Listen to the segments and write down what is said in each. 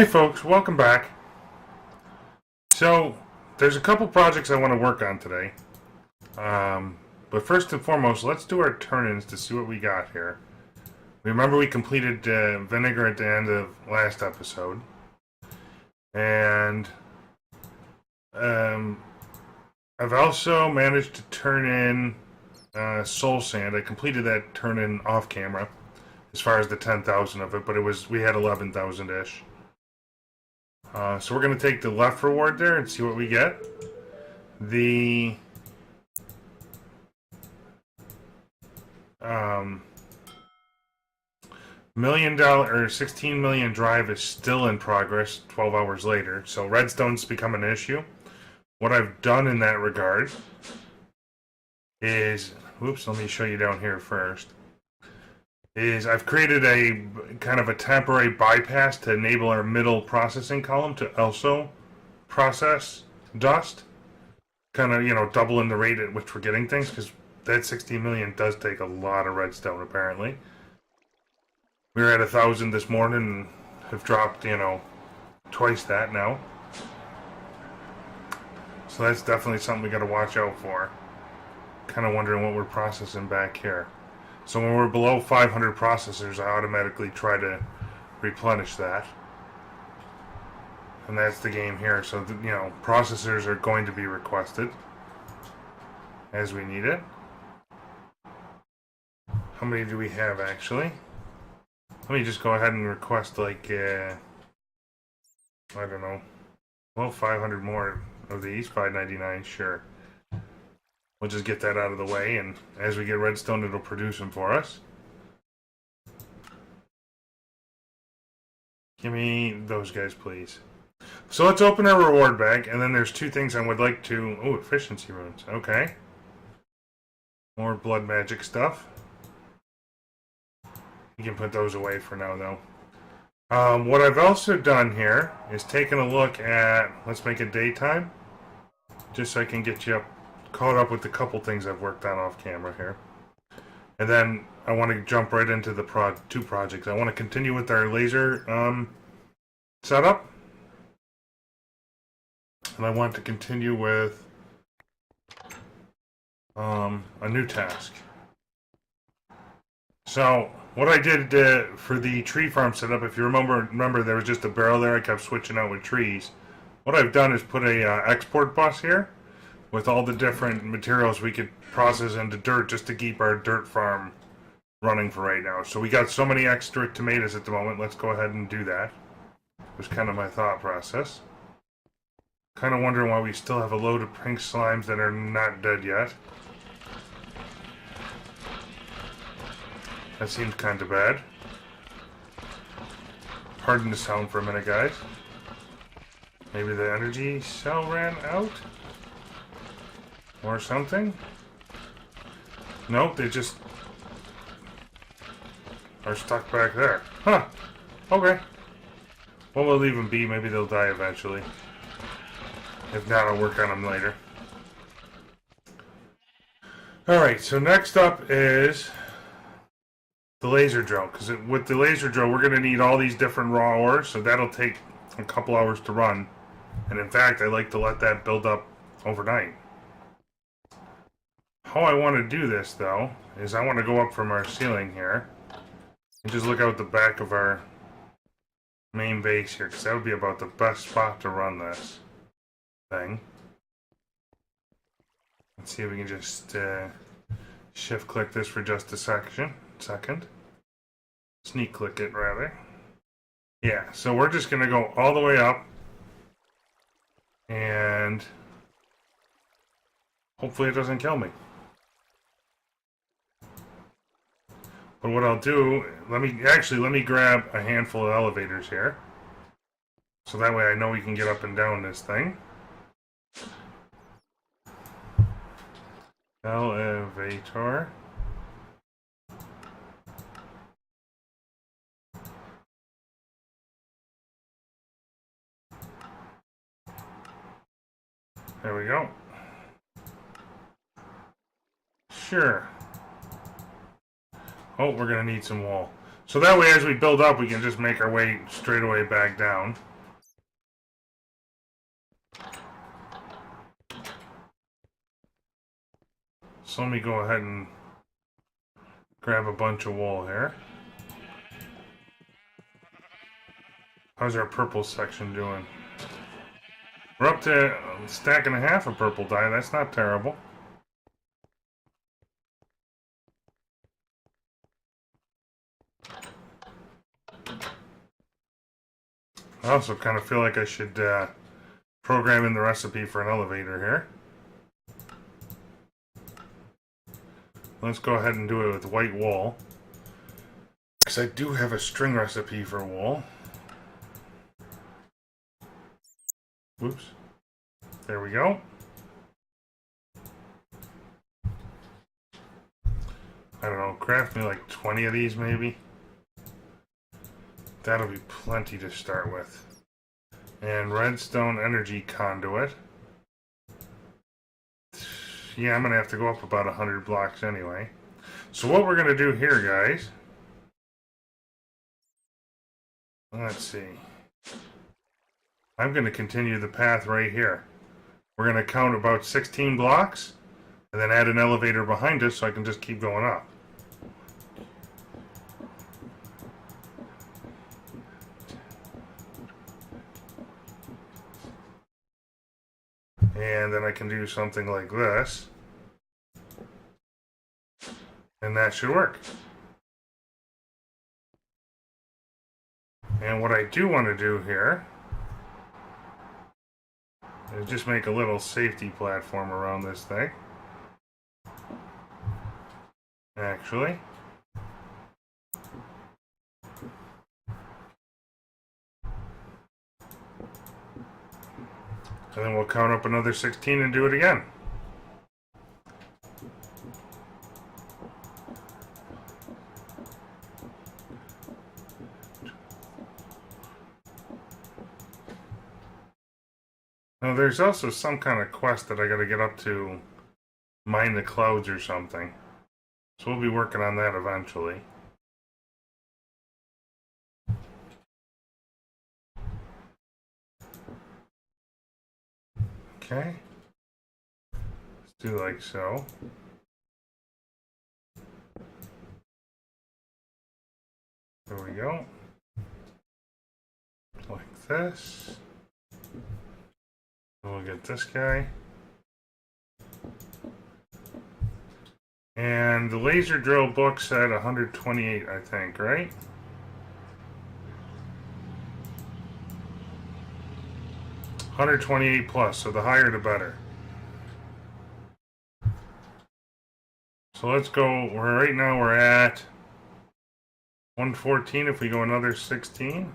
Hey folks, welcome back. So, there's a couple projects I want to work on today. But first and foremost, let's do our turn-ins to see what we got here. Remember we completed vinegar at the end of last episode. And I've also managed to turn in soul sand. I completed that turn-in off camera as far as the 10,000 of it, but we had 11,000-ish. So we're going to take the left reward there and see what we get. The $1 million or 16 million drive is still in progress 12 hours later. So redstone's become an issue. What I've done in that regard is, let me show you down here first. Is I've created a kind of a temporary bypass to enable our middle processing column to also process dust, kind of doubling the rate at which we're getting things, because that 16 million does take a lot of redstone apparently. We were at 1,000 this morning and have dropped twice that now, so that's definitely something we got to watch out for. Kind of wondering what we're processing back here. So when we're below 500 processors, I automatically try to replenish that. And that's the game here. So, processors are going to be requested as we need it. How many do we have, actually? Let me just go ahead and request, I don't know, 500 more of these. 599, sure. We'll just get that out of the way, and as we get redstone, it'll produce them for us. Give me those guys, please. So let's open our reward bag, and then there's two things I would like to... Oh, efficiency runes. Okay. More blood magic stuff. You can put those away for now, though. What I've also done here is taken a look at... Let's make it daytime, just so I can get you caught up with a couple things I've worked on off camera here. And then I want to jump right into the two projects. I want to continue with our laser setup. And I want to continue with a new task. So what I did for the tree farm setup, if you remember there was just a barrel there I kept switching out with trees. What I've done is put a export bus here with all the different materials we could process into dirt just to keep our dirt farm running for right now. So we got so many extra tomatoes at the moment, let's go ahead and do that. It was kind of my thought process. Kind of wondering why we still have a load of pink slimes that are not dead yet. That seems kind of bad. Pardon the sound for a minute, guys. Maybe the energy cell ran out? Or something? Nope, they just are stuck back there. Huh. Okay. Well, we'll leave them be. Maybe they'll die eventually. If not, I'll work on them later. Alright, so next up is the laser drill. Because with the laser drill, we're going to need all these different raw ores, so that'll take a couple hours to run. And in fact, I like to let that build up overnight. How I want to do this, though, is I want to go up from our ceiling here and just look out the back of our main base here, because that would be about the best spot to run this thing. Let's see if we can just shift click this for just a second. Sneak click it, rather. Yeah, so we're just going to go all the way up and hopefully it doesn't kill me. But what I'll do, let me grab a handful of elevators here. So that way I know we can get up and down this thing. Elevator. There we go. Sure. Oh, we're going to need some wall. So that way, as we build up, we can just make our way straight away back down. So let me go ahead and grab a bunch of wool here. How's our purple section doing? We're up to a stack and a half of purple dye. That's not terrible. I also kind of feel like I should program in the recipe for an elevator here. Let's go ahead and do it with white wool, because I do have a string recipe for wool. Whoops. There we go. I don't know, craft me like 20 of these maybe. That'll be plenty to start with. And redstone energy conduit. Yeah, I'm going to have to go up about 100 blocks anyway. So what we're going to do here, guys. Let's see. I'm going to continue the path right here. We're going to count about 16 blocks. And then add an elevator behind us so I can just keep going up. And then I can do something like this. And that should work. And what I do want to do here is just make a little safety platform around this thing. Actually. And then we'll count up another 16 and do it again. Now there's also some kind of quest that I gotta get up to mine the clouds or something. So we'll be working on that eventually. Okay. Let's do like so. There we go. Like this. We'll get this guy. And the laser drill book said 128, I think, right? $128 plus, so the higher the better. So let's go, right now we're at 114 if we go another 16.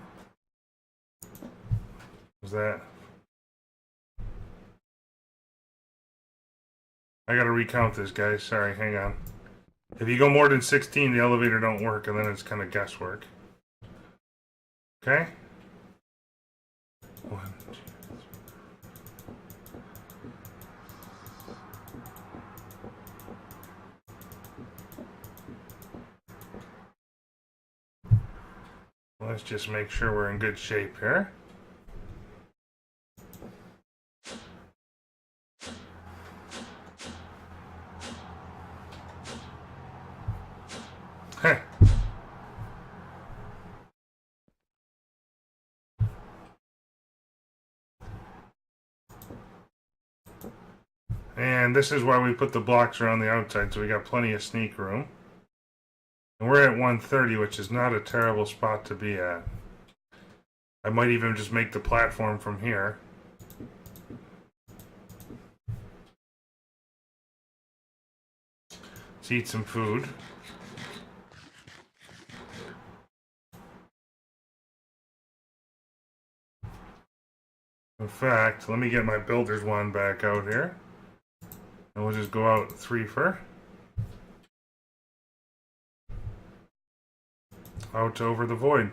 Is that? I gotta recount this, guys. Sorry, hang on. If you go more than 16, the elevator don't work, and then it's kind of guesswork. Okay? 1, 2, 3. Let's just make sure we're in good shape here. Heh. And this is why we put the blocks around the outside, so we got plenty of sneak room. And we're at 130, which is not a terrible spot to be at. I might even just make the platform from here. Let's eat some food. In fact, let me get my builder's wand back out here. And we'll just go out 3 for. Out over the void.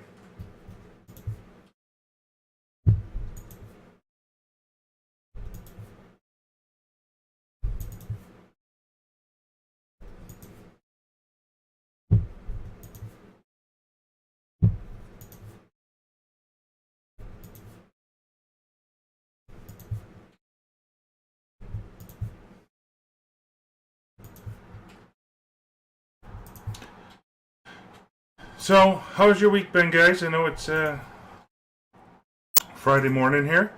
So, how's your week been, guys? I know it's Friday morning here.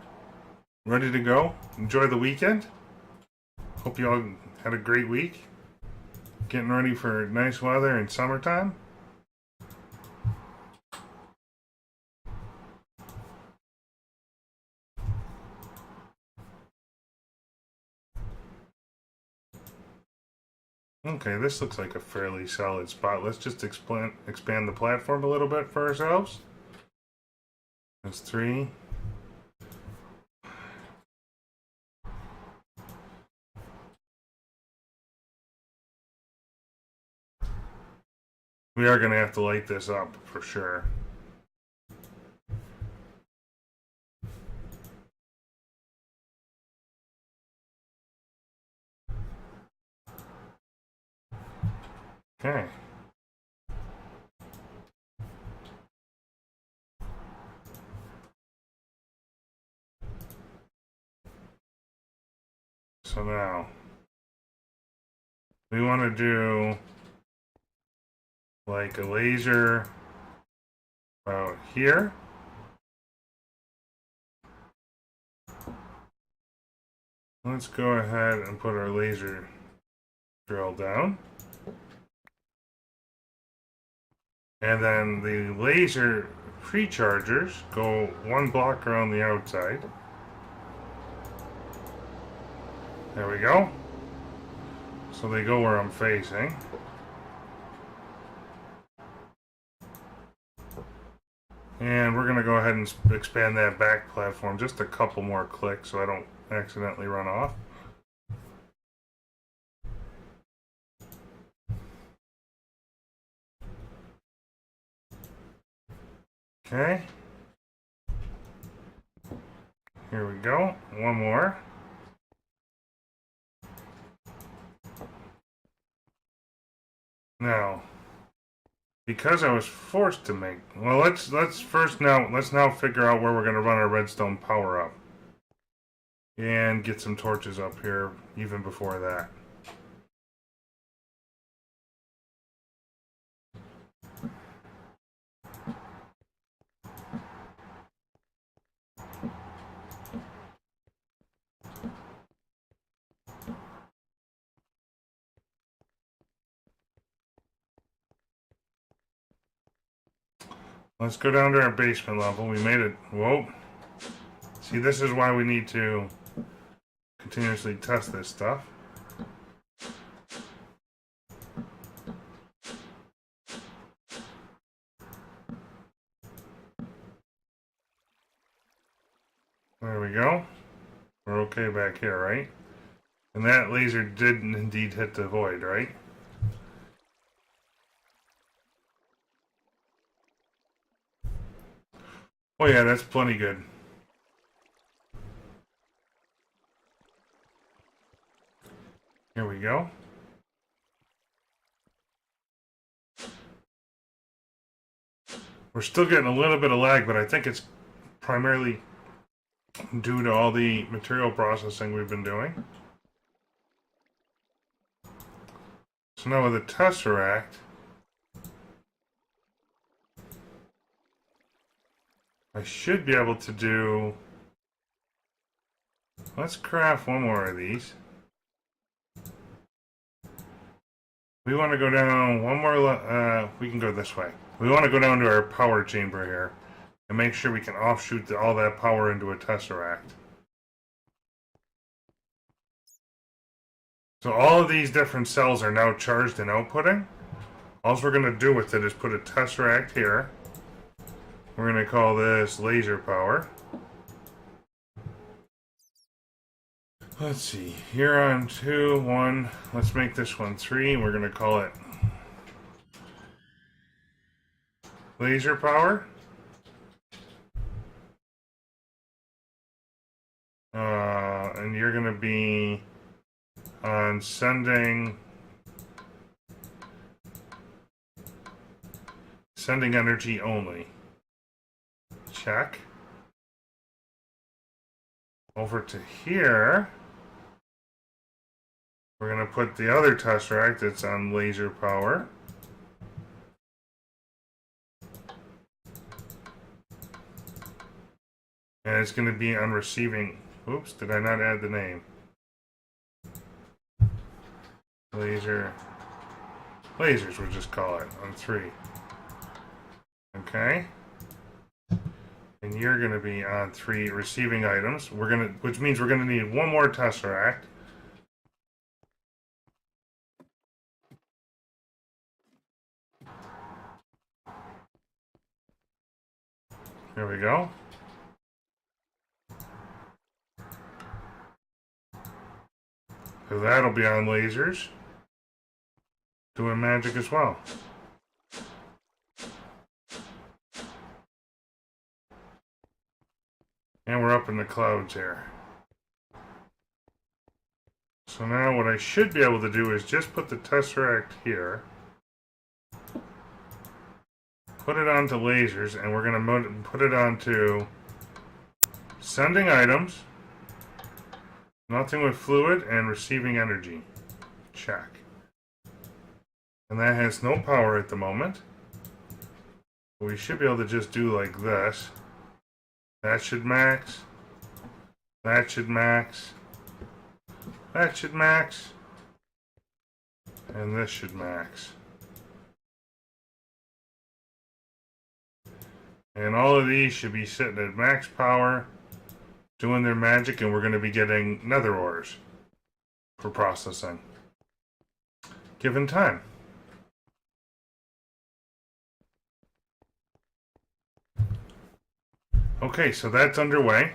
Ready to go. Enjoy the weekend. Hope you all had a great week. Getting ready for nice weather and summertime. Okay, this looks like a fairly solid spot. Let's just expand the platform a little bit for ourselves. That's 3. We are going to have to light this up for sure. Okay. So now, we want to do like a laser out here. Let's go ahead and put our laser drill down. And then the laser pre-chargers go 1 block around the outside. There we go. So they go where I'm facing. And we're going to go ahead and expand that back platform just a couple more clicks so I don't accidentally run off. Okay. Here we go. One more. Now, because I was forced to make, well, let's now figure out where we're going to run our redstone power up, and get some torches up here even before that. Let's go down to our basement level. We made it. Whoa. See, this is why we need to continuously test this stuff. There we go. We're okay back here, right? And that laser did indeed hit the void, right? Oh yeah, that's plenty good. Here we go. We're still getting a little bit of lag, but I think it's primarily due to all the material processing we've been doing. So now with the Tesseract, I should be able to do... Let's craft one more of these. We want to go down one more... we can go this way. We want to go down to our power chamber here and make sure we can offshoot all that power into a Tesseract. So all of these different cells are now charged and outputting. All we're going to do with it is put a Tesseract here. We're going to call this laser power. Let's see. Here on 2, 1. Let's make this one 3. We're going to call it laser power. And you're going to be on sending energy only. Check. Over to here, we're going to put the other Tesseract that's on laser power. And it's going to be on receiving. Oops, did I not add the name? Lasers, we'll just call it on 3. Okay. And you're going to be on 3 receiving items. Which means we're going to need one more tesseract. There we go. So that'll be on lasers. Doing magic as well. And we're up in the clouds here. So now what I should be able to do is just put the tesseract here. Put it onto lasers, and we're going to put it onto sending items, nothing with fluid, and receiving energy. Check. And that has no power at the moment. We should be able to just do like this. That should max. That should max. That should max. And this should max. And all of these should be sitting at max power, doing their magic, and we're going to be getting nether ores for processing, given time. Okay, so that's underway.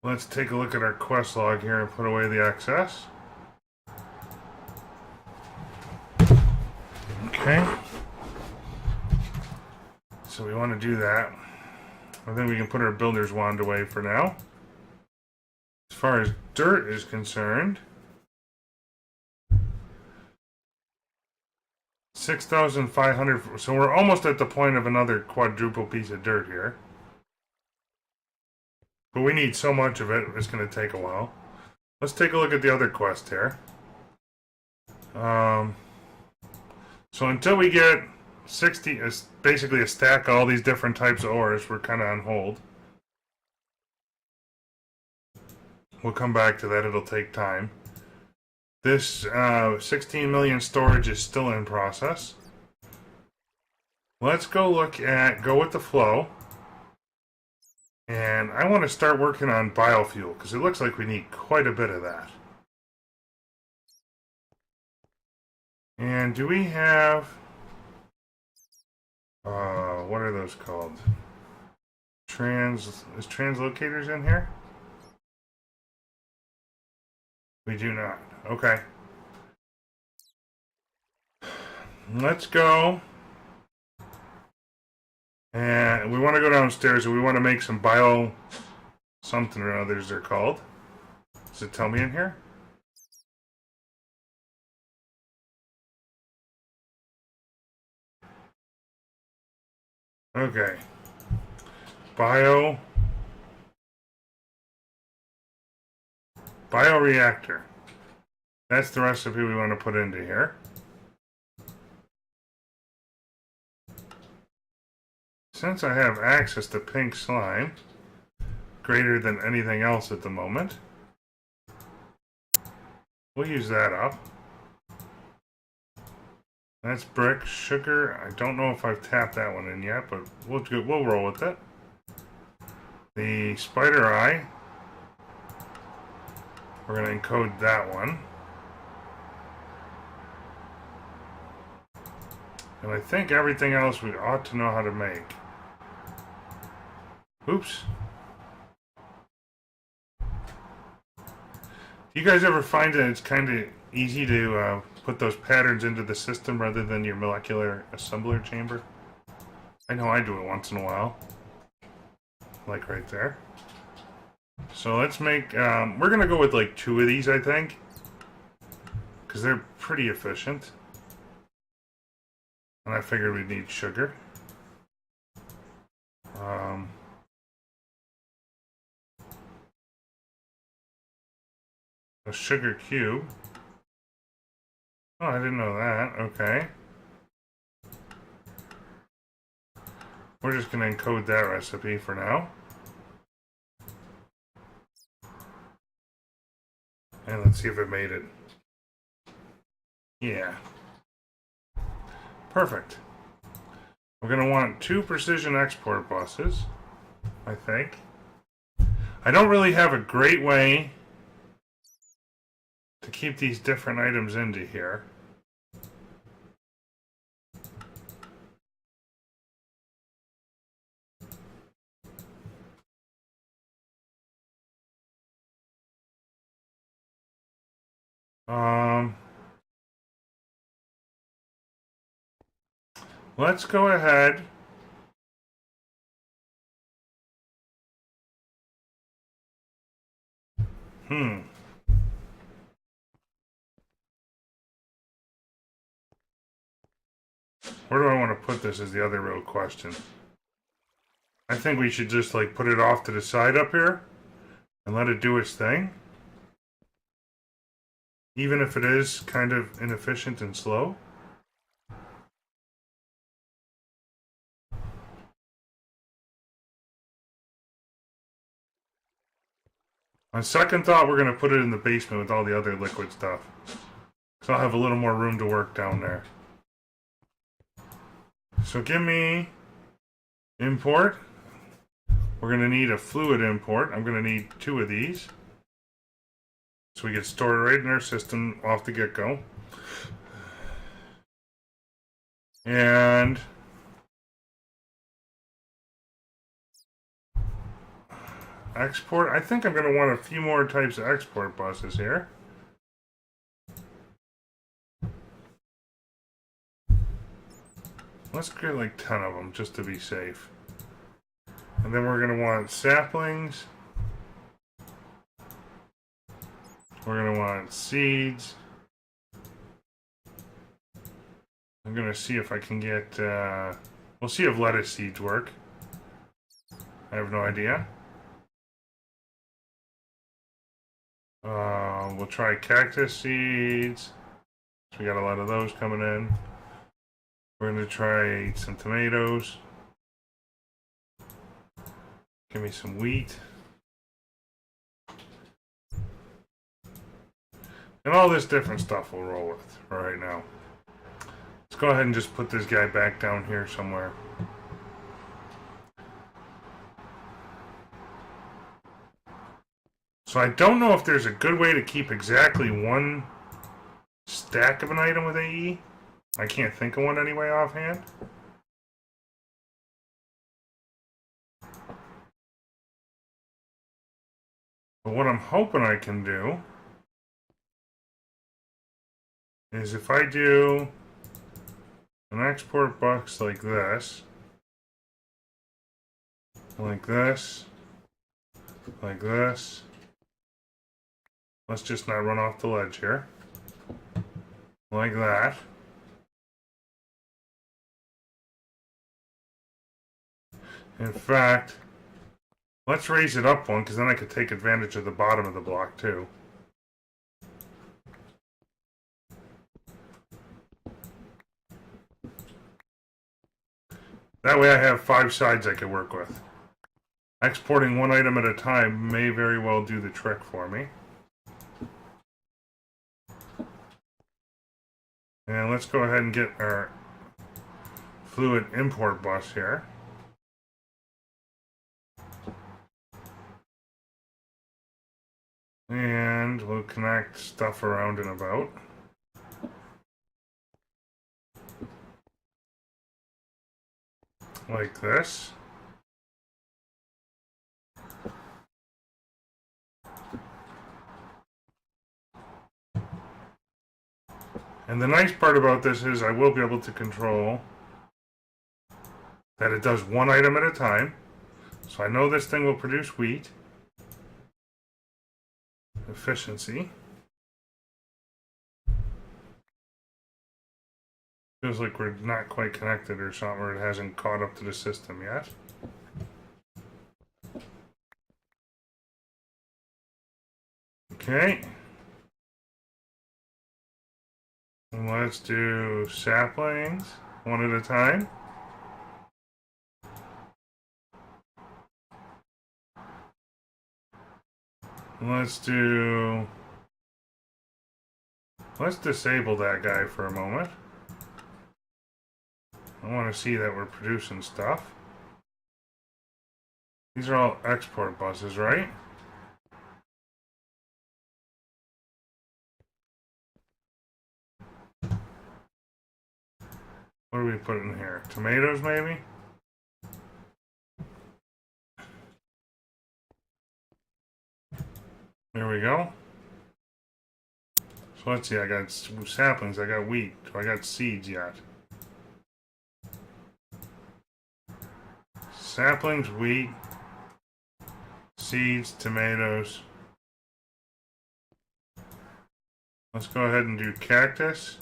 Let's take a look at our quest log here and put away the excess. Okay. So we want to do that. I think we can put our builder's wand away for now. As far as dirt is concerned, 6,500. So we're almost at the point of another quadruple piece of dirt here. But we need so much of it, it's going to take a while. Let's take a look at the other quest here. So until we get 60, basically a stack of all these different types of ores, we're kind of on hold. We'll come back to that, it'll take time. This 16 million storage is still in process. Let's go go with the flow. And I want to start working on biofuel, because it looks like we need quite a bit of that. And do we have... what are those called? Is translocators in here? We do not. Okay. Let's go. And we want to go downstairs and we want to make some bio something or others they're called. Does it tell me in here? Okay. Bioreactor. That's the recipe we want to put into here. Since I have access to pink slime, greater than anything else at the moment, we'll use that up. That's brick, sugar. I don't know if I've tapped that one in yet, but we'll roll with it. The spider eye, we're going to encode that one. And I think everything else we ought to know how to make. Oops. Do you guys ever find that it's kind of easy to put those patterns into the system rather than your molecular assembler chamber? I know I do it once in a while. Like right there. So let's make, we're going to go with like 2 of these, I think. Because they're pretty efficient. And I figured we'd need sugar. A sugar cube. Oh, I didn't know that. Okay. We're just going to encode that recipe for now. And let's see if it made it. Yeah. Perfect. We're going to want 2 precision export buses, I think. I don't really have a great way to keep these different items into here. Let's go ahead. Where do I want to put this is the other real question. I think we should just like put it off to the side up here and let it do its thing. Even if it is kind of inefficient and slow. On second thought, we're going to put it in the basement with all the other liquid stuff. So I'll have a little more room to work down there. So give me import. We're going to need a fluid import. I'm going to need 2 of these. So we get stored right in our system off the get-go. And export. I think I'm going to want a few more types of export buses here. Let's get like 10 of them just to be safe. And then we're going to want saplings. We're going to want seeds. I'm going to see if I can get... we'll see if lettuce seeds work. I have no idea. We'll try cactus seeds. We got a lot of those coming in. We're going to try some tomatoes. Give me some wheat. And all this different stuff we'll roll with for right now. Let's go ahead and just put this guy back down here somewhere. So I don't know if there's a good way to keep exactly 1 stack of an item with AE. I can't think of one anyway offhand. But what I'm hoping I can do is if I do an export box like this, like this, like this. Let's just not run off the ledge here. Like that. In fact, let's raise it up 1, because then I could take advantage of the bottom of the block too. That way I have 5 sides I can work with. Exporting 1 item at a time may very well do the trick for me. And let's go ahead and get our fluid import bus here. And we'll connect stuff around and about. Like this. And the nice part about this is I will be able to control that it does 1 item at a time. So I know this thing will produce wheat. Efficiency. Feels like we're not quite connected or something, or it hasn't caught up to the system yet. Okay. And let's do saplings 1 at a time. Let's disable that guy for a moment. I want to see that we're producing stuff. These are all export buses, right? What do we put in here? Tomatoes, maybe? There we go. So let's see, I got saplings, I got wheat. Do I got seeds yet? Saplings, wheat, seeds, tomatoes. Let's go ahead and do cactus.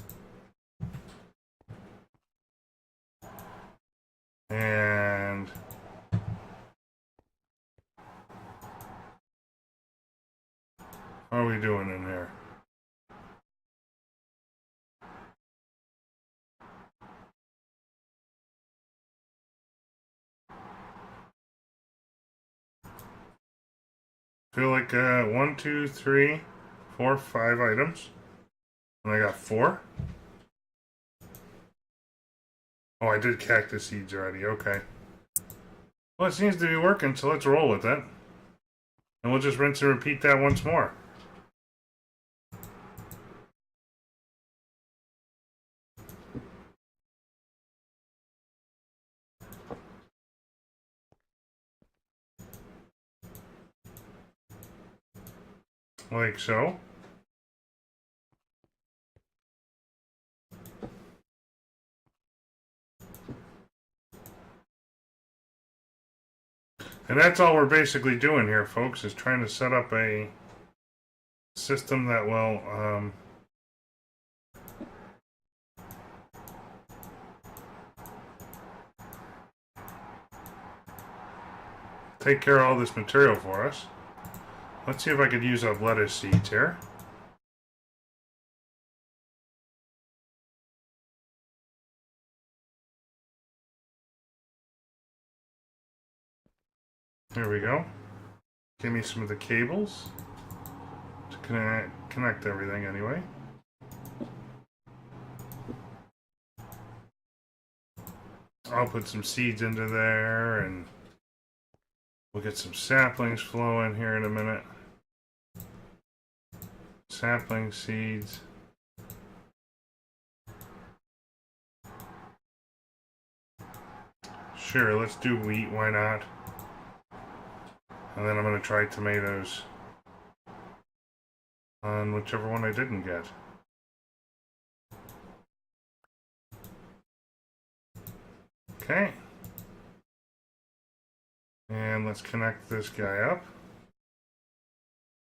And how are we doing in here? Feel like 1, 2, 3, 4, 5 items. And I got 4. Oh, I did cactus seeds already. Okay. Well, it seems to be working, so let's roll with it. And we'll just rinse and repeat that once more. Like so. And that's all we're basically doing here, folks, is trying to set up a system that will take care of all this material for us. Let's see if I could use up lettuce seeds here. There we go. Give me some of the cables to connect everything anyway. I'll put some seeds into there and we'll get some saplings flowing here in a minute. Sapling seeds. Sure, let's do wheat, why not? And then I'm going to try tomatoes on whichever one I didn't get. Okay. And let's connect this guy up.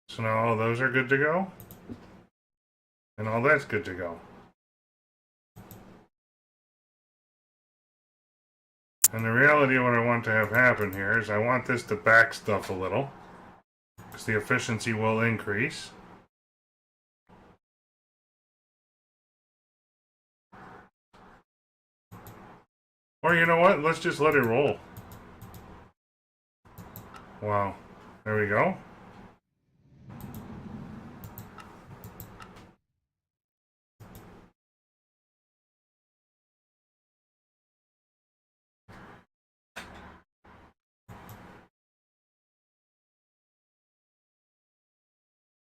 So now all those are good to go. And all that's good to go. And the reality of what I want to have happen here is I want this to back stuff a little, because the efficiency will increase. Or you know what? Let's just let it roll. Wow. There we go.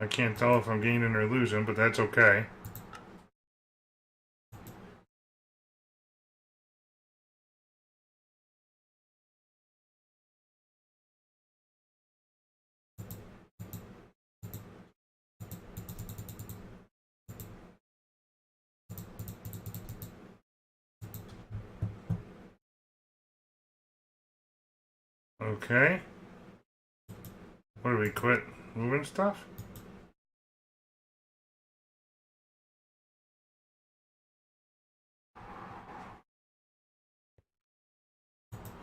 I can't tell if I'm gaining or losing, but that's okay. Okay. What do we quit moving stuff?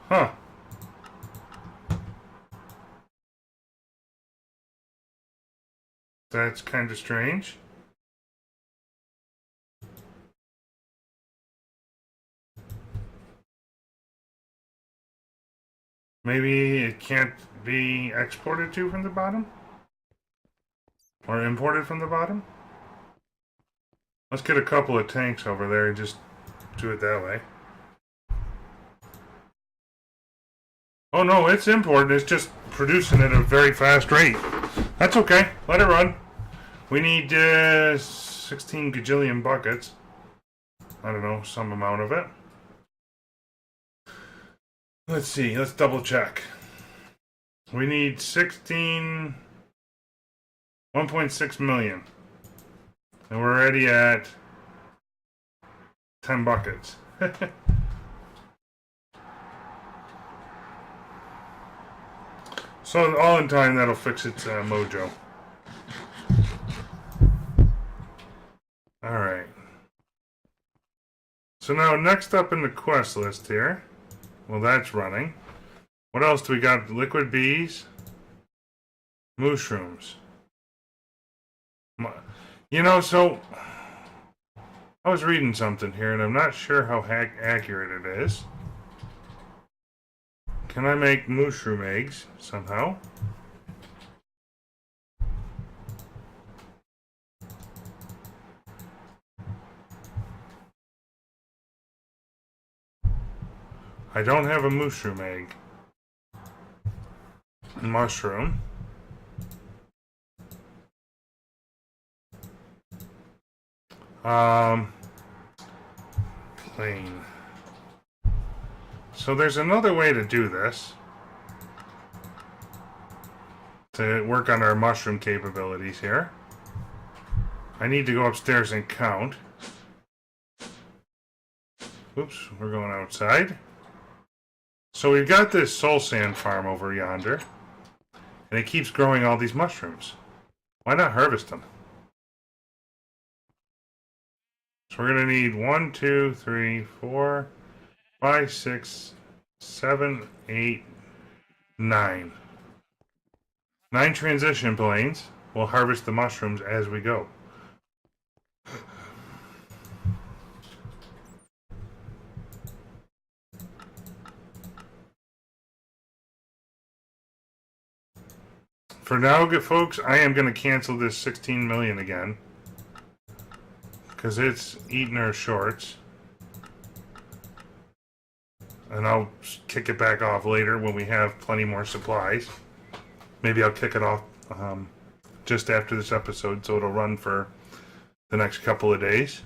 Huh. That's kind of strange. Maybe it can't be exported to from the bottom? Or imported from the bottom? Let's get a couple of tanks over there and just do it that way. Oh no, it's imported. It's just producing at a very fast rate. That's okay. Let it run. We need 16 gajillion buckets. I don't know, some amount of it. Let's see. Let's double check. We need 1.6 million. And we're already at 10 buckets. So all in time, that'll fix its mojo. Alright. So now next up in the quest list here, well that's running. What else do we got? Liquid bees, mushrooms. You know, so I was reading something here and I'm not sure how accurate it is. Can I make mushroom eggs somehow? I don't have a mushroom egg. Mushroom. Plain. So there's another way to do this. To work on our mushroom capabilities here. I need to go upstairs and count. Oops, we're going outside. So we've got this soul sand farm over yonder. And it keeps growing all these mushrooms. Why not harvest them? So we're going to need 1, 2, 3, 4, 5, 6, 7, 8, 9. 9 transition planes. We'll harvest the mushrooms as we go. For now, good folks, I am going to cancel this 16 million again. Because it's eating our shorts. And I'll kick it back off later when we have plenty more supplies. Maybe I'll kick it off just after this episode so it'll run for the next couple of days.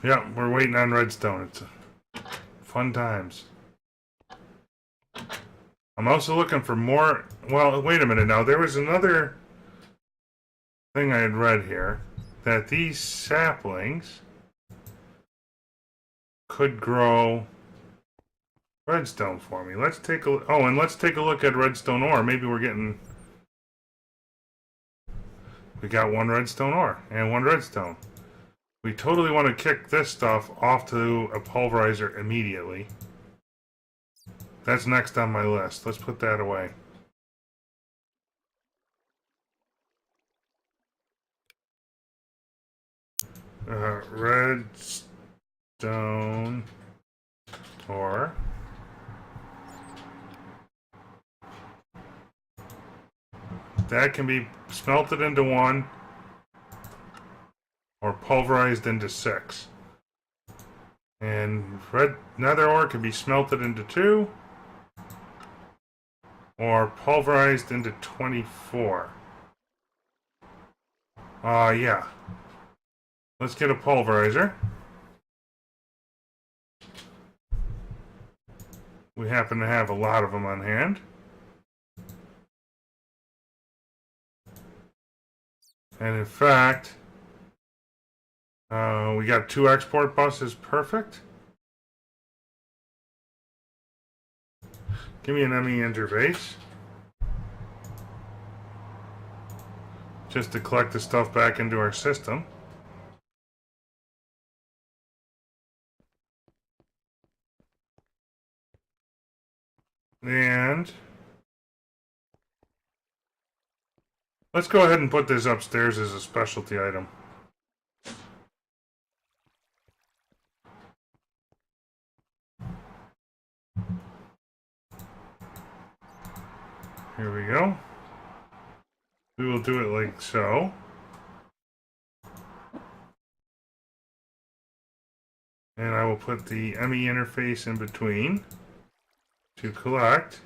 Yeah, we're waiting on redstone. It's fun times. I'm also looking for more. Well, wait a minute now. There was another thing I had read here that these saplings could grow redstone for me. Let's take a and let's take a look at redstone ore. Maybe we got 1 redstone ore and 1 redstone. We totally want to kick this stuff off to a pulverizer immediately. That's next on my list. Let's put that away. Redstone ore. That can be smelted into 1 or pulverized into 6. And red nether ore can be smelted into 2 or pulverized into 24. Yeah. Let's get a pulverizer. We happen to have a lot of them on hand. And in fact, we got 2 export buses. Perfect. Give me an ME interface. Just to collect the stuff back into our system. And let's go ahead and put this upstairs as a specialty item. We will do it like so. And I will put the ME interface in between to collect.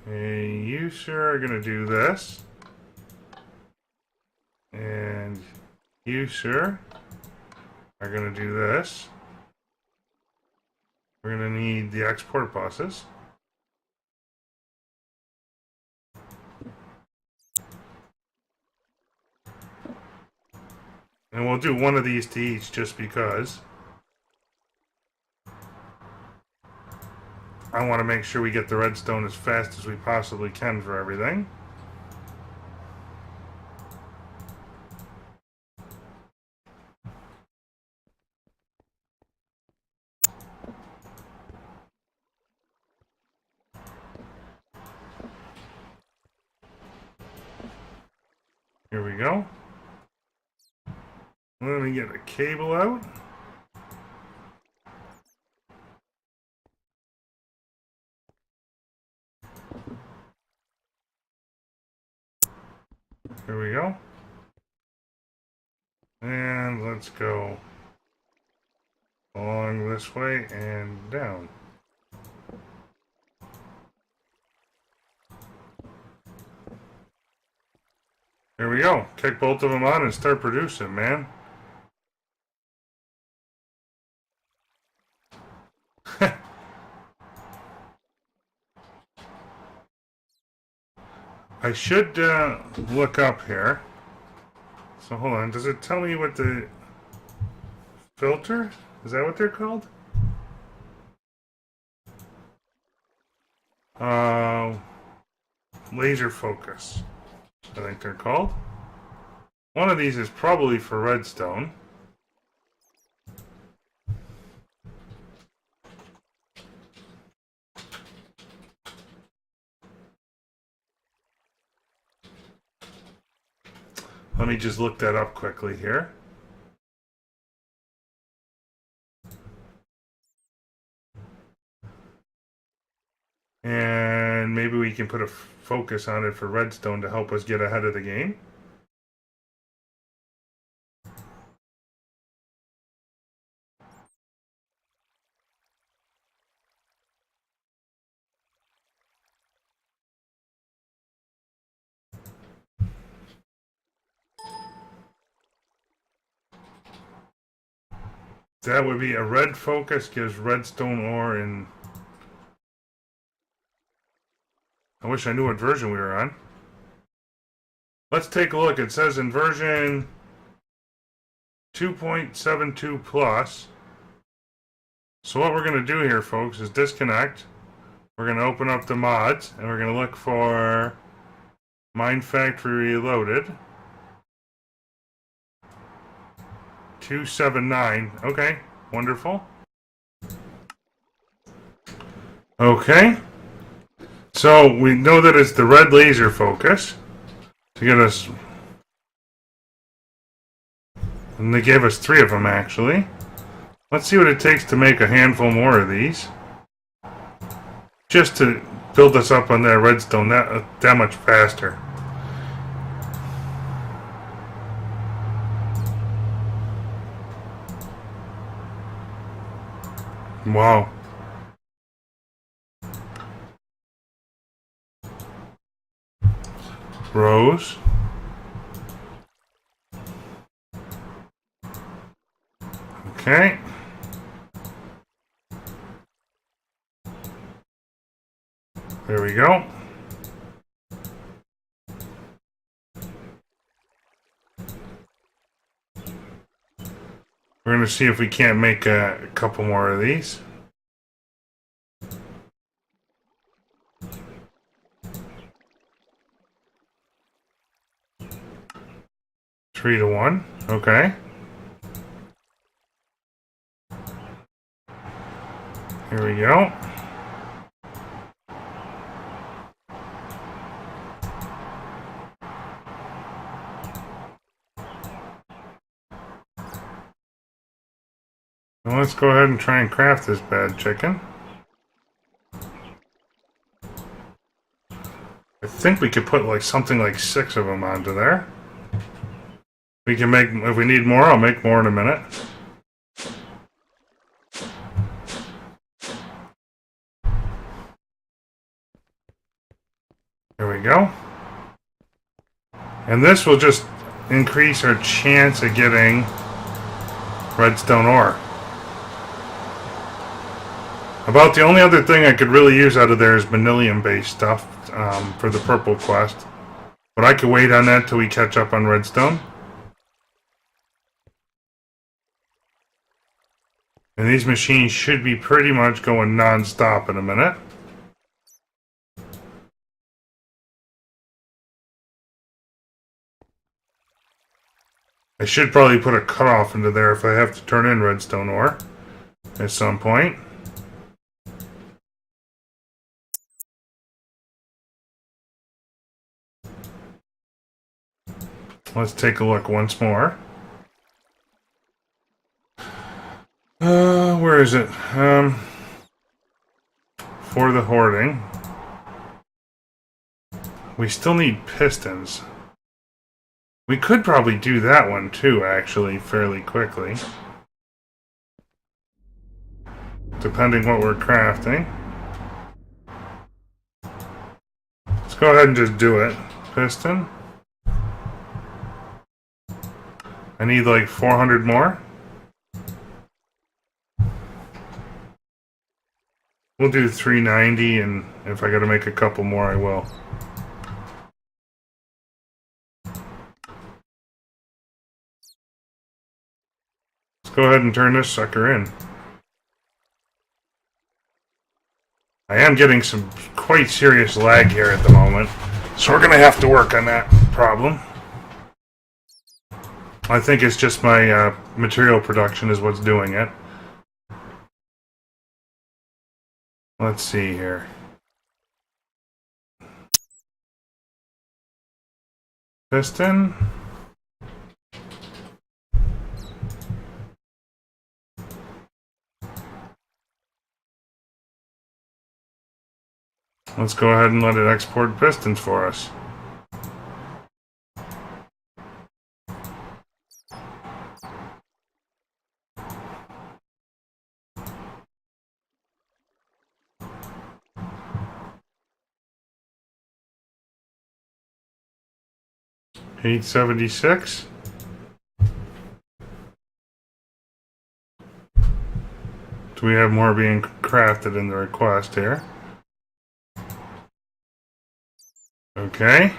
And you, sir, are going to do this. And you, sir, are going to do this. We're going to need the export buses. And we'll do one of these to each just because I want to make sure we get the redstone as fast as we possibly can for everything. Here we go. Let me get a cable out. Here we go. And let's go along this way and down. There we go. Kick both of them on and start producing, man. I should look up here. So hold on. Does it tell me what the filter? Is that what they're called? Laser focus, I think they're called. One of these is probably for redstone. Let me just look that up quickly here. And maybe we can put a focus on it for redstone to help us get ahead of the game. That would be a red focus, gives redstone ore, and I wish I knew what version we were on. Let's take a look. It says in version 2.72 plus. So what we're going to do here, folks, is disconnect. We're going to open up the mods, and we're going to look for Mine Factory Reloaded. 279. Okay, wonderful. Okay. So we know that it's the red laser focus to get us. And they gave us 3 of them, actually. Let's see what it takes to make a handful more of these. Just to build us up on that redstone that much faster. Wow. Rows. Okay. There we go. We're going to see if we can't make a couple more of these. Three to 1. Okay. Here we go. Now let's go ahead and try and craft this bad chicken. I think we could put like something like 6 of them onto there. We can make, if we need more, I'll make more in a minute. There we go. And this will just increase our chance of getting redstone ore. About the only other thing I could really use out of there is manilium-based stuff for the purple quest. But I could wait on that till we catch up on redstone. And these machines should be pretty much going non-stop in a minute. I should probably put a cutoff into there if I have to turn in redstone ore at some point. Let's take a look once more. Where is it? For the hoarding. We still need pistons. We could probably do that one too, actually, fairly quickly. Depending what we're crafting. Let's go ahead and just do it. Piston. I need like 400 more. We'll do 390, and if I gotta make a couple more, I will. Let's go ahead and turn this sucker in. I am getting some quite serious lag here at the moment, so we're gonna have to work on that problem. I think it's just my material production is what's doing it. Let's see here. Piston. Let's go ahead and let it export pistons for us. $876. Do we have more being crafted in the request here? Okay.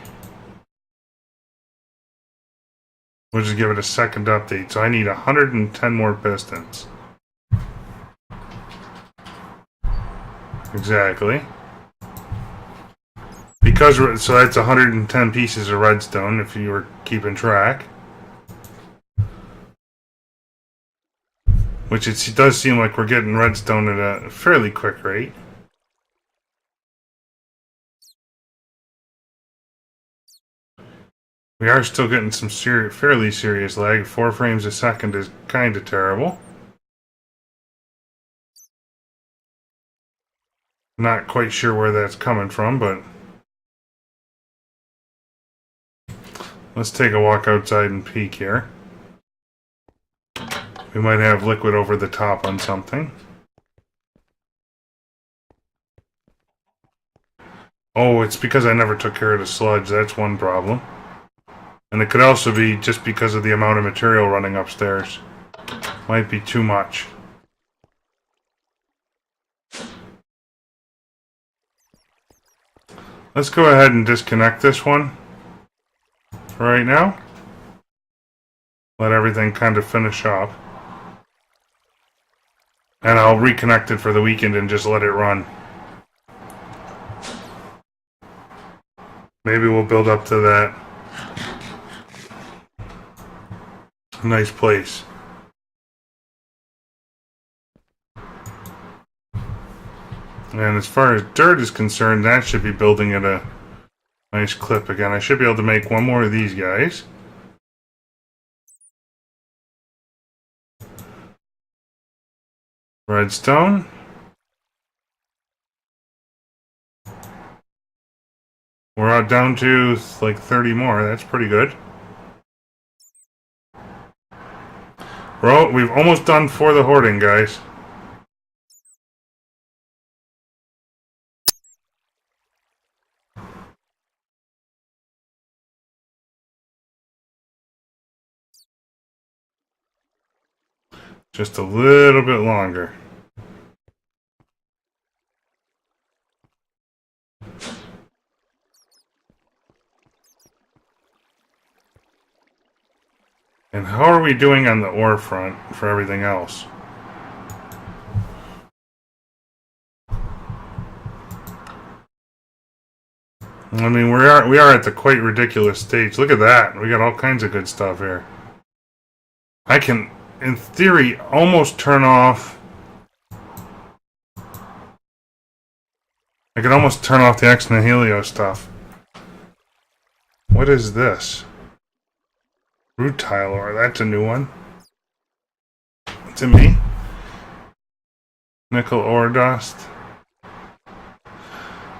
We'll just give it a second update. So I need 110 more pistons. Exactly. Because so that's 110 pieces of redstone if you were keeping track. Which it does seem like we're getting redstone at a fairly quick rate. We are still getting some fairly serious lag. 4 frames a second is kind of terrible. Not quite sure where that's coming from, but let's take a walk outside and peek here. We might have liquid over the top on something. Oh, it's because I never took care of the sludge. That's one problem. And it could also be just because of the amount of material running upstairs. Might be too much. Let's go ahead and disconnect this one for right now. Let everything kind of finish up. And I'll reconnect it for the weekend and just let it run. Maybe we'll build up to that nice place. And as far as dirt is concerned, that should be building at a nice clip again. I should be able to make one more of these guys. Redstone. We're down to like 30 more. That's pretty good. We've almost done for the hoarding, guys. Just a little bit longer. And how are we doing on the ore front for everything else? I mean, we are at the quite ridiculous stage. Look at that. We got all kinds of good stuff here. I can, in theory, almost turn off... I can almost turn off the Ex Nihilo stuff. What is this? Rutile ore. That's a new one. To me. Nickel ore dust.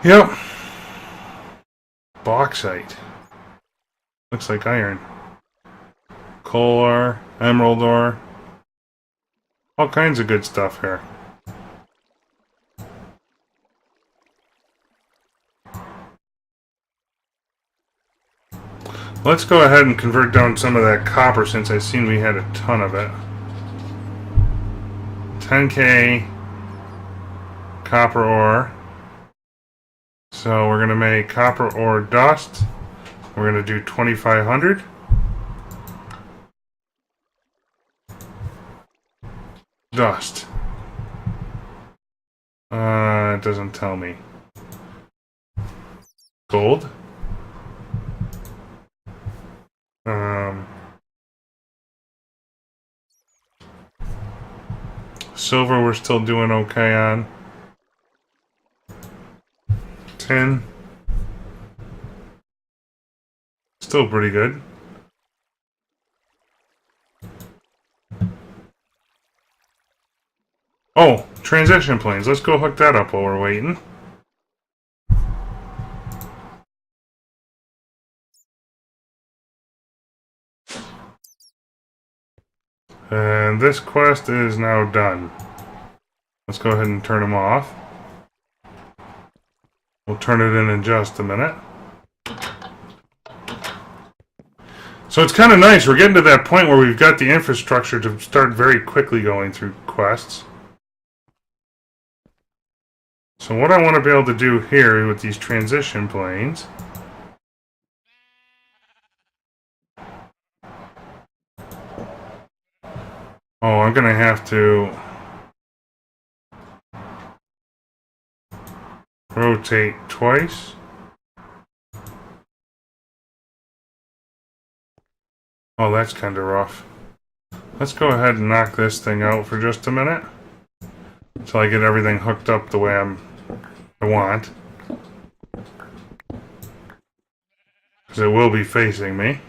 Yep. Bauxite. Looks like iron. Coal ore. Emerald ore. All kinds of good stuff here. Let's go ahead and convert down some of that copper since I've seen we had a ton of it. 10K copper ore. So we're going to make copper ore dust. We're going to do 2,500. Dust. It doesn't tell me. Gold. Silver we're still doing okay on. Tin. Still pretty good. Oh, transition planes. Let's go hook that up while we're waiting. And this quest is now done. Let's go ahead and turn them off. We'll turn it in just a minute. So it's kind of nice. We're getting to that point where we've got the infrastructure to start very quickly going through quests. So what I want to be able to do here with these transition planes... Oh, I'm going to have to rotate twice. Oh, that's kind of rough. Let's go ahead and knock this thing out for just a minute until I get everything hooked up the way I want. Because it will be facing me.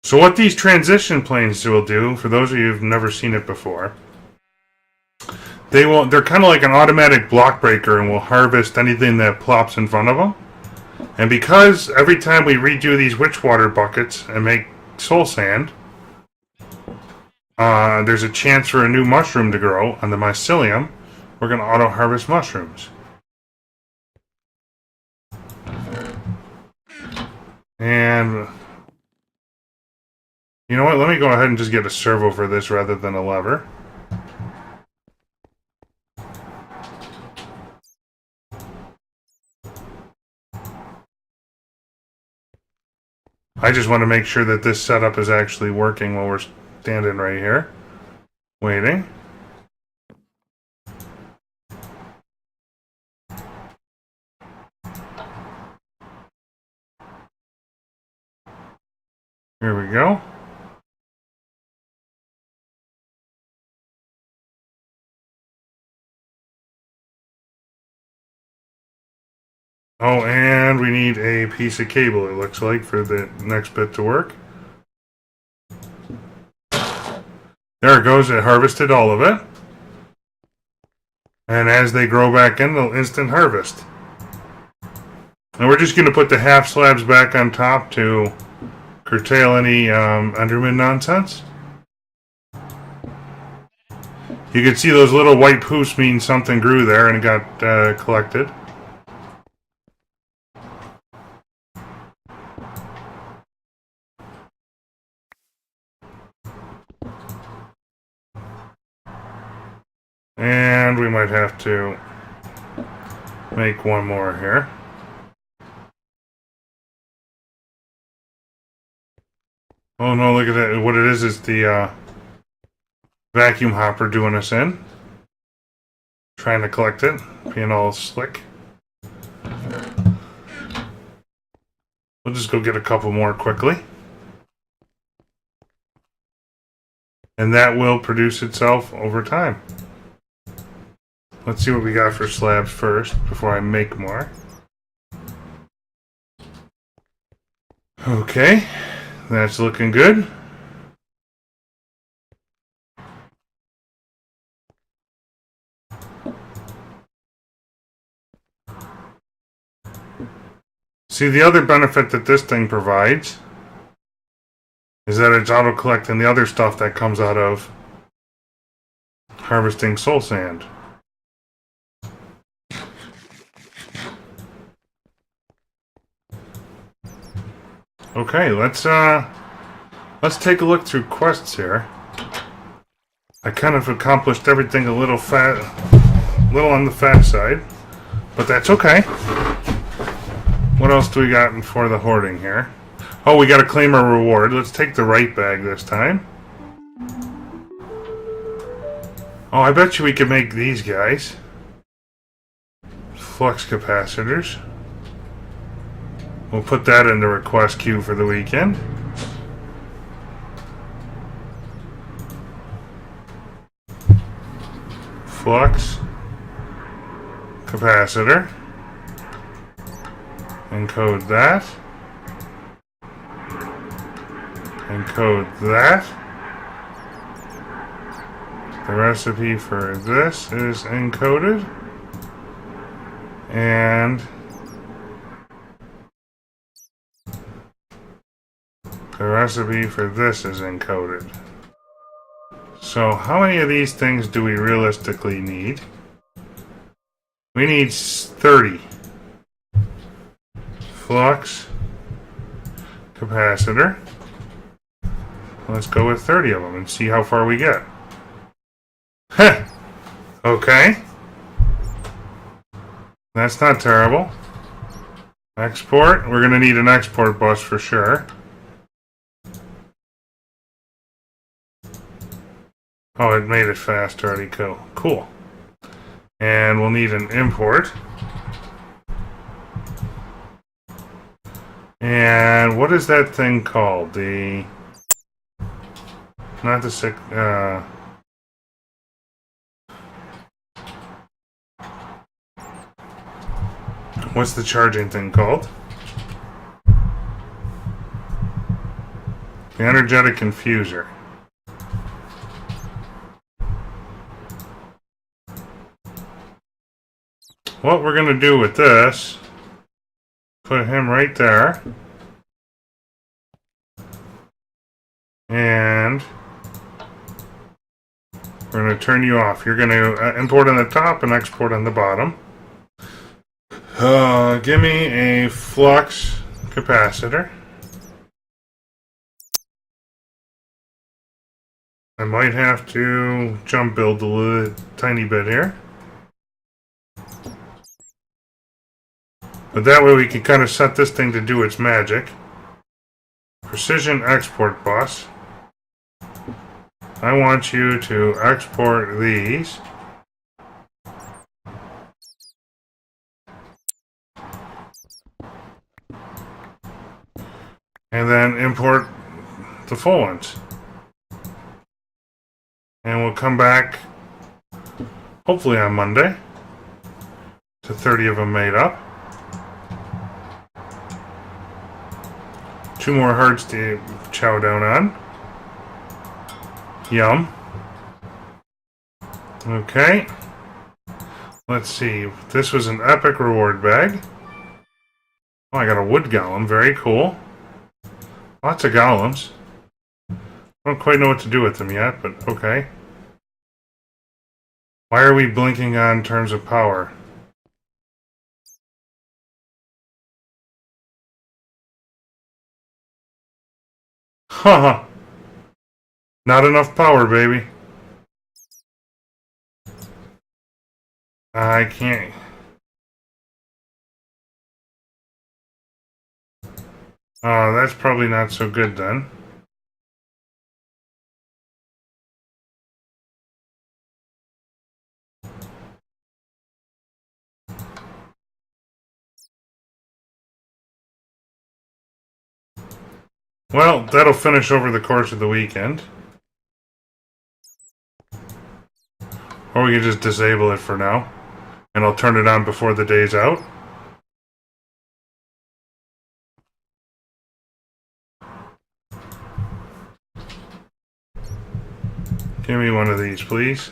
So what these transition planes will do, for those of you who've never seen it before, they're kind of like an automatic block breaker and will harvest anything that plops in front of them. And because every time we redo these witchwater buckets and make soul sand, there's a chance for a new mushroom to grow on the mycelium, we're going to auto-harvest mushrooms. And... you know what? Let me go ahead and just get a servo for this rather than a lever. I just want to make sure that this setup is actually working while we're standing right here, waiting. Here we go. Oh, and we need a piece of cable, it looks like, for the next bit to work. There it goes, it harvested all of it. And as they grow back in, they'll instant harvest. And we're just going to put the half slabs back on top to curtail any Enderman nonsense. You can see those little white poofs mean something grew there and it got collected. And we might have to make one more here. Oh no, look at that. What it is the vacuum hopper doing us in. Trying to collect it, being all slick. We'll just go get a couple more quickly. And that will produce itself over time. Let's see what we got for slabs first before I make more. Okay, that's looking good. See, the other benefit that this thing provides is that it's auto-collecting the other stuff that comes out of harvesting soul sand. Okay, let's take a look through quests here. I kind of accomplished everything a little on the fat side, but that's okay. What else do we got for the hoarding here? Oh, we got to claim our reward. Let's take the right bag this time. Oh, I bet you we could make these guys. Flux capacitors. We'll put that in the request queue for the weekend. Flux capacitor. Encode that. Encode that. The recipe for this is encoded. And the recipe for this is encoded. So how many of these things do we realistically need? We need 30. Flux capacitor. Let's go with 30 of them and see how far we get. Heh. Okay. That's not terrible. Export. We're going to need an export bus for sure. Oh, it made it fast already. Cool. And we'll need an import. And what is that thing called? Not the sick. What's the charging thing called? The energetic infuser. What we're going to do with this, put him right there. And we're going to turn you off. You're going to import on the top and export on the bottom. Give me a flux capacitor. I might have to jump build a little tiny bit here. But that way we can kind of set this thing to do its magic. Precision export bus. I want you to export these. And then import the full ones. And we'll come back, hopefully on Monday, to 30 of them made up. 2 more hearts to chow down on. Yum. Okay. Let's see. This was an epic reward bag. Oh, I got a wood golem. Very cool. Lots of golems. I don't quite know what to do with them yet, but okay. Why are we blinking on terms of power? Haha. Not enough power, baby. I can't. Oh, that's probably not so good then. Well, that'll finish over the course of the weekend. Or we can just disable it for now. And I'll turn it on before the day's out. Give me one of these, please.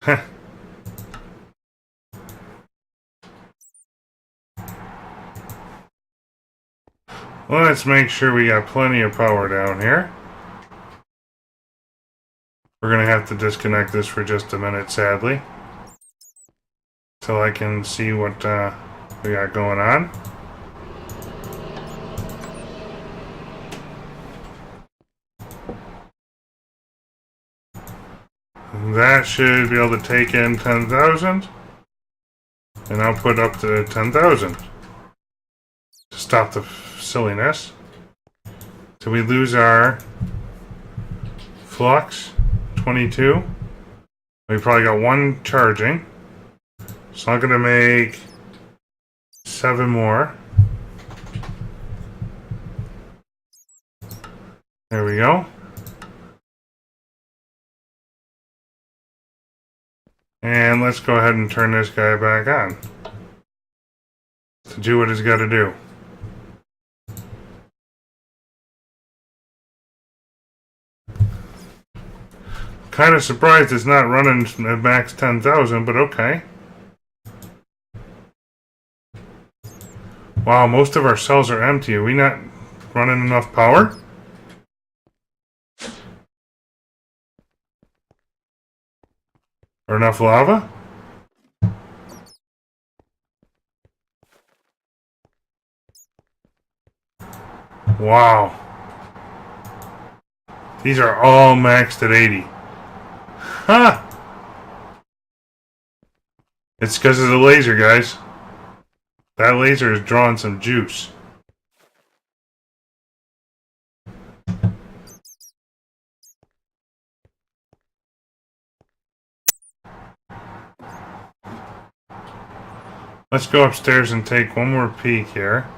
Heh. Let's make sure we got plenty of power down here. We're going to have to disconnect this for just a minute, sadly. Till I can see what we got going on. That should be able to take in 10,000. And I'll put up to 10,000. To stop the silliness. So we lose our flux, 22. We probably got one charging. So I'm going to make 7 more. There we go. And let's go ahead and turn this guy back on. To do what he's got to do. Kind of surprised it's not running at max 10,000, but okay. Wow, most of our cells are empty. Are we not running enough power? Or enough lava? Wow. These are all maxed at 80. Huh! It's because of the laser, guys. That laser is drawing some juice. Let's go upstairs and take one more peek here.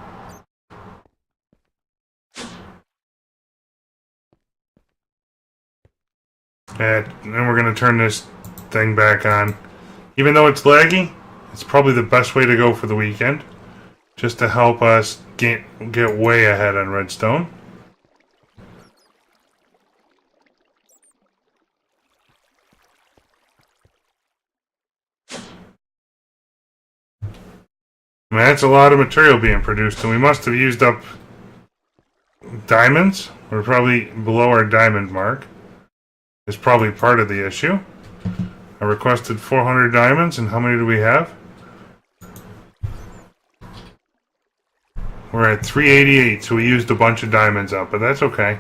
And then we're going to turn this thing back on. Even though it's laggy, it's probably the best way to go for the weekend. Just to help us get way ahead on redstone. I mean, that's a lot of material being produced, and we must have used up diamonds. We're probably below our diamond mark. It's probably part of the issue. I requested 400 diamonds, and how many do we have? We're at 388, so we used a bunch of diamonds up, but that's okay.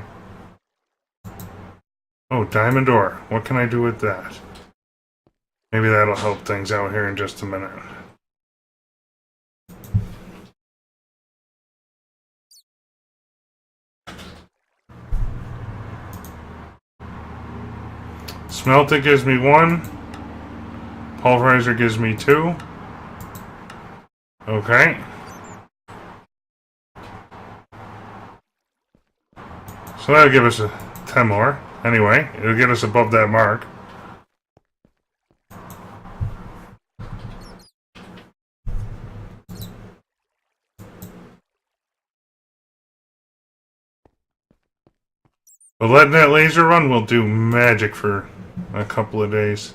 Oh, diamond ore. What can I do with that? Maybe that'll help things out here in just a minute. Smelter gives me 1. Pulverizer gives me 2. Okay. So that'll give us 10 more. Anyway, it'll get us above that mark. But letting that laser run will do magic for a couple of days.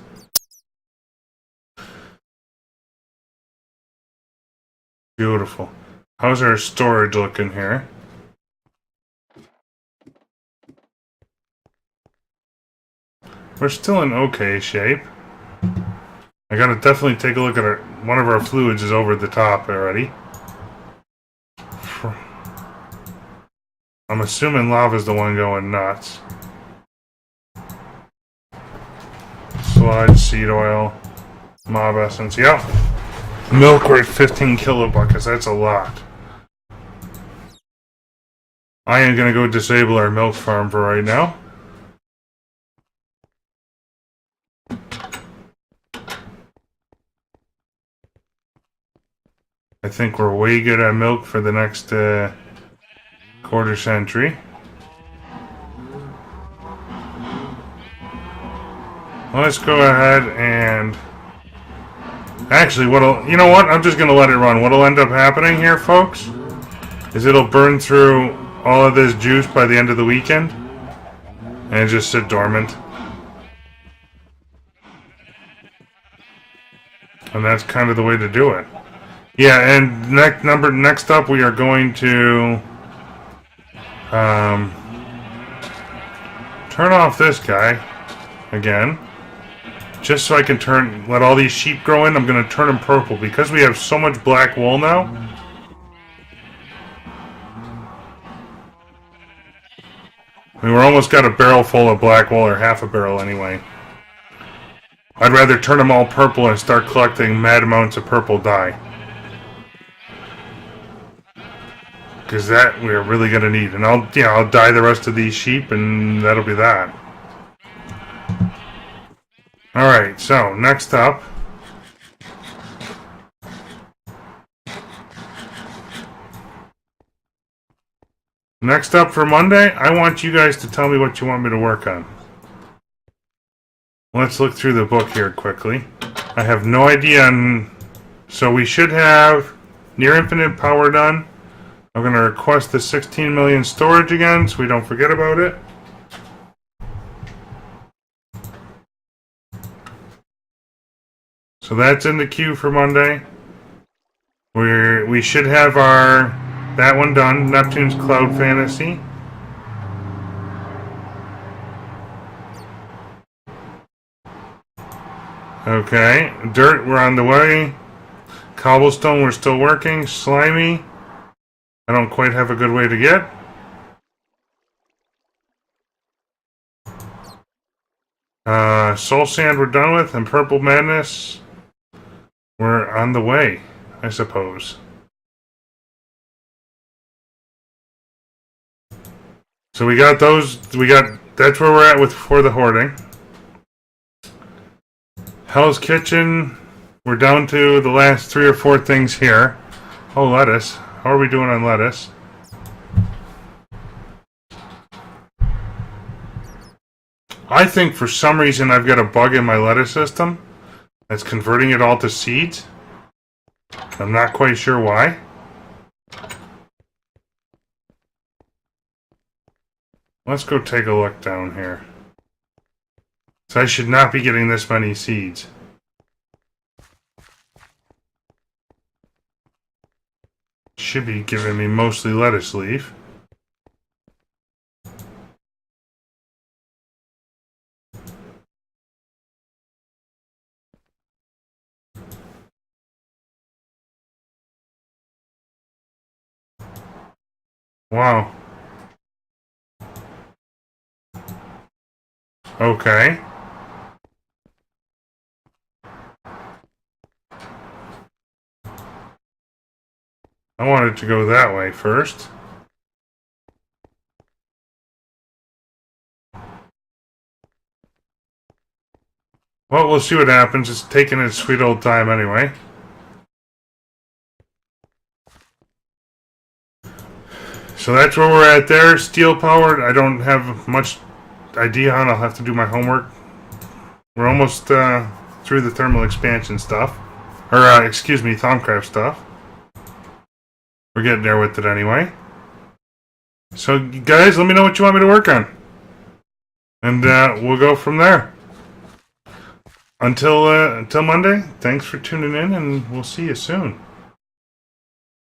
Beautiful. How's our storage looking here? We're still in okay shape. I gotta definitely take a look at our... One of our fluids is over the top already. I'm assuming lava's the one going nuts. Sludge, seed oil, mob essence. Yep. Milk, we're at 15 kilobuckets. That's a lot. I am gonna go disable our milk farm for right now. I think we're way good at milk for the next quarter century. Let's go ahead and... Actually, you know what? I'm just going to let it run. What'll end up happening here, folks, is it'll burn through all of this juice by the end of the weekend and just sit dormant. And that's kind of the way to do it. Yeah, and next up we are going to turn off this guy again, just so I can let all these sheep grow in. I'm going to turn them purple because we have so much black wool now. I mean, we're almost got a barrel full of black wool, or half a barrel anyway. I'd rather turn them all purple and start collecting mad amounts of purple dye. Because that we're really going to need. And I'll dye the rest of these sheep and that'll be that. Alright, so next up. Next up for Monday, I want you guys to tell me what you want me to work on. Let's look through the book here quickly. I have no idea on... So we should have near infinite power done. I'm going to request the 16 million storage again so we don't forget about it. So that's in the queue for Monday. We should have that one done, Neptune's Cloud Fantasy. Okay, dirt, we're on the way. Cobblestone, we're still working. Slimy, I don't quite have a good way to get. Soul Sand we're done with, and Purple Madness, we're on the way, I suppose. So we got those, that's where we're at for the hoarding. Hell's Kitchen, we're down to the last 3 or 4 things here. Oh, lettuce. How are we doing on lettuce? I think for some reason I've got a bug in my lettuce system that's converting it all to seeds. I'm not quite sure why. Let's go take a look down here. So I should not be getting this many seeds. Should be giving me mostly lettuce leaf. Wow. Okay. I wanted to go that way first. Well, we'll see what happens. It's taking its sweet old time anyway. So that's where we're at there. Steel powered. I don't have much idea on. I'll have to do my homework. We're almost through the thermal expansion stuff. Or, excuse me, Thaumcraft stuff. We're getting there with it anyway. So, guys, let me know what you want me to work on. and we'll go from there. Until Monday, thanks for tuning in, and we'll see you soon.